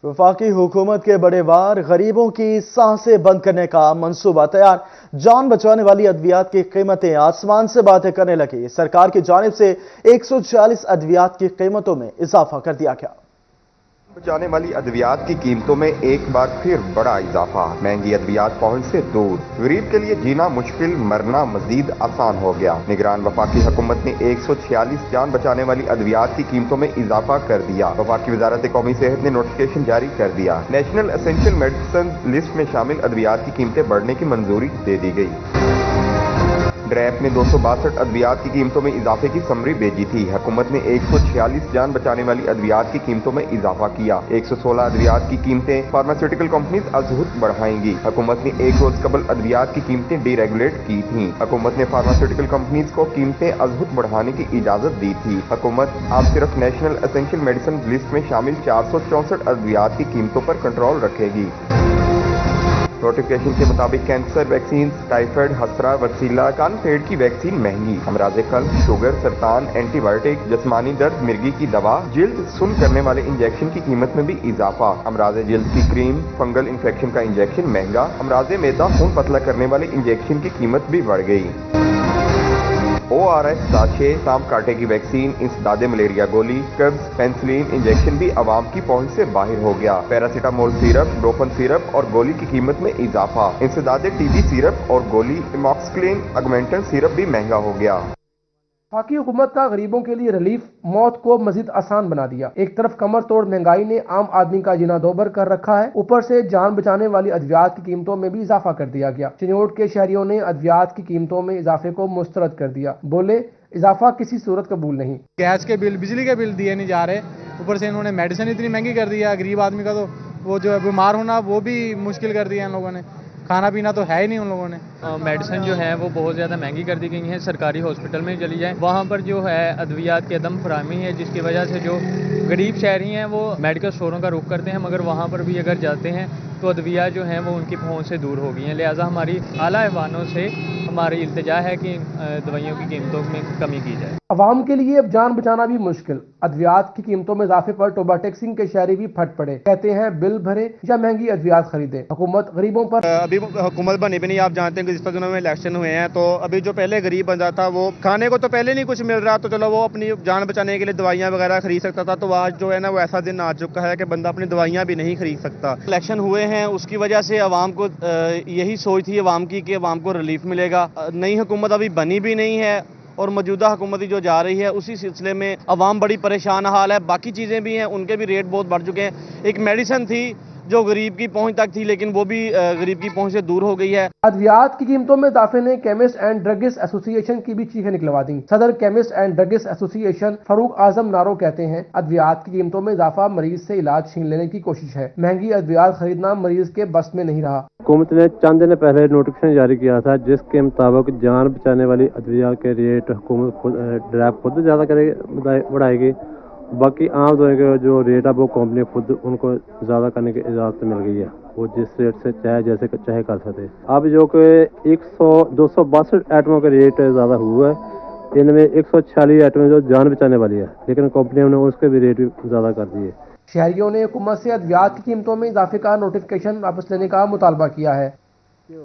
वफाकी हुकूमत के बड़े वार गरीबों की सांसें बंद करने का मंसूबा तैयार। जान बचाने वाली अद्वियात की कीमतें आसमान से बातें करने लगी। सरकार की जानिब से 146 अद्वियात की कीमतों में इजाफा कर दिया गया। बचाने वाली अद्वियात की कीमतों में एक बार फिर बड़ा इजाफा। महंगी अद्वियात पहुंच से दूर, गरीब के लिए जीना मुश्किल, मरना मजीद आसान हो गया। निगरान वफाकी हुकूमत ने 146 जान बचाने वाली अद्वियात की कीमतों में इजाफा कर दिया। वफाकी वजारत कौमी सेहत ने नोटिफिकेशन जारी कर दिया। नेशनल एसेंशियल मेडिसिन लिस्ट में शामिल अद्वियात की कीमतें बढ़ने की मंजूरी दे दी गई। ड्रैप ने 262 अद्वियात की कीमतों में इजाफे की समरी भेजी थी। हुकूमत ने 146 जान बचाने वाली अद्वियात की कीमतों में इजाफा किया। 116 अद्वियात की कीमतें फार्मास्यूटिकल कंपनीज अजहुद बढ़ाएंगी। हुकूमत ने एक रोज कबल अद्वियात की कीमतें डीरेगुलेट की थी। हुकूमत ने फार्मास्यूटिकल कंपनीज को कीमतें अजहुद बढ़ाने की इजाजत दी थी। हुकूमत अब सिर्फ नेशनल एसेंशियल मेडिसिन लिस्ट में शामिल 464 अद्वियात की कीमतों पर कंट्रोल रखेगी। नोटिफिकेशन के मुताबिक कैंसर वैक्सीन, टाइफाइड, हसरा, वसीला, कान पेट की वैक्सीन महंगी, अमराजे कल्ब, शुगर, सरतान, एंटीबायोटिक, जिस्मानी दर्द, मिर्गी की दवा, जिल्द सुन करने वाले इंजेक्शन की कीमत में भी इजाफा। अमराजे जिल्द की क्रीम, फंगल इन्फेक्शन का इंजेक्शन महंगा, अमराजे मैदा खून पतला करने वाले इंजेक्शन की कीमत भी बढ़ गई। ORS साशे, सांप कांटे की वैक्सीन, इंसदादे मलेरिया गोली, कब्ज, पेंसिलिन इंजेक्शन भी आवाम की पहुंच से बाहर हो गया। पैरासीटामोल सिरप, डोफन सिरप और गोली की कीमत में इजाफा। इंसदादे टीबी सिरप और गोली एमॉक्सिक्लिन ऑगमेंटन सिरप भी महंगा हो गया। वफाकी हुकूमत का गरीबों के लिए रिलीफ मौत को मजीद आसान बना दिया। एक तरफ कमर तोड़ महंगाई ने आम आदमी का जीना दोबर कर रखा है, ऊपर से जान बचाने वाली अद्वियात की कीमतों में भी इजाफा कर दिया गया। चिन्योट के शहरियों ने अद्वियात की कीमतों में इजाफे को मुस्तरद कर दिया। बोले, इजाफा किसी सूरत कबूल नहीं। गैस के बिल, बिजली के बिल दिए नहीं जा रहे, ऊपर से इन्होंने मेडिसिन इतनी महंगी कर दिया। गरीब आदमी का तो वो जो है बीमार होना वो भी मुश्किल कर दिया इन लोगों ने। खाना पीना तो है ही नहीं उन लोगों ने। मेडिसिन जो है वो बहुत ज़्यादा महंगी कर दी गई हैं। सरकारी हॉस्पिटल में चली जाए, वहाँ पर जो है अद्वियात की अदम फराहमी है, जिसकी वजह से जो गरीब शहरी हैं वो मेडिकल स्टोरों का रुख करते हैं, मगर वहाँ पर भी अगर जाते हैं तो अद्वियात जो हैं वो उनकी पहुँच से दूर हो गई हैं। लिहाजा हमारी आला ऐवानों से हमारी इल्तिजा है कि दवाइयों की कीमतों में कमी की जाए। अवाम के लिए अब जान बचाना भी मुश्किल। अद्वियात की कीमतों में इजाफे पर टोबा टैक्सिंग के शहरी भी फट पड़े। कहते हैं बिल भरे या महंगी अद्वियात खरीदे, हुकूमत गरीबों पर। अभी हुकूमत बनी भी नहीं। आप जानते हैं कि जिस दिनों में इलेक्शन हुए हैं तो अभी जो पहले गरीब बंदा था वो खाने को तो पहले नहीं कुछ मिल रहा, तो चलो वो अपनी जान बचाने के लिए दवाइयाँ वगैरह खरीद सकता था। तो आज जो है ना वो ऐसा दिन आ चुका है कि बंदा अपनी दवाइयाँ भी नहीं खरीद सकता। इलेक्शन हुए हैं उसकी वजह से अवाम को यही सोच थी अवाम की कि अवाम को रिलीफ मिलेगा। नई हुकूमत अभी बनी भी नहीं है और मौजूदा हुकूमत जो जा रही है उसी सिलसिले में अवाम बड़ी परेशान हाल है। बाकी चीज़ें भी हैं, उनके भी रेट बहुत बढ़ चुके हैं। एक मेडिसिन थी जो गरीब की पहुंच तक थी, लेकिन वो भी गरीब की पहुंच से दूर हो गई है। अद्वियात की कीमतों में इजाफे ने केमिस्ट एंड ड्रगिस्ट एसोसिएशन की भी चीखें निकलवा दी। सदर chemist and druggist association Farooq Azam Naro कहते हैं, अद्वियात की कीमतों में इजाफा मरीज से इलाज छीन लेने की कोशिश है। महंगी अद्वियात खरीदना मरीज के बस में नहीं रहा। हुकूमत ने चंद दिन पहले नोटिफिकेशन जारी किया था जिसके मुताबिक जान बचाने वाली अद्वियात के रेट हुकूमत ड्रैप खुद ज्यादा बढ़ाएगी। बाकी आम दवाई के जो रेट है वो कंपनी खुद उनको ज़्यादा करने की इजाज़त मिल गई है। वो जिस रेट से चाहे कर सकते। अब जो कि 262 आइटमों का रेट ज़्यादा हुआ है, इनमें 146 आइटमें जो जान बचाने वाली है, लेकिन कंपनियों ने उसके भी रेट भी ज़्यादा कर दिए। शहरियों ने हुकूमत से अद्वियात की कीमतों में इजाफे का नोटिफिकेशन वापस लेने का मुतालबा किया है।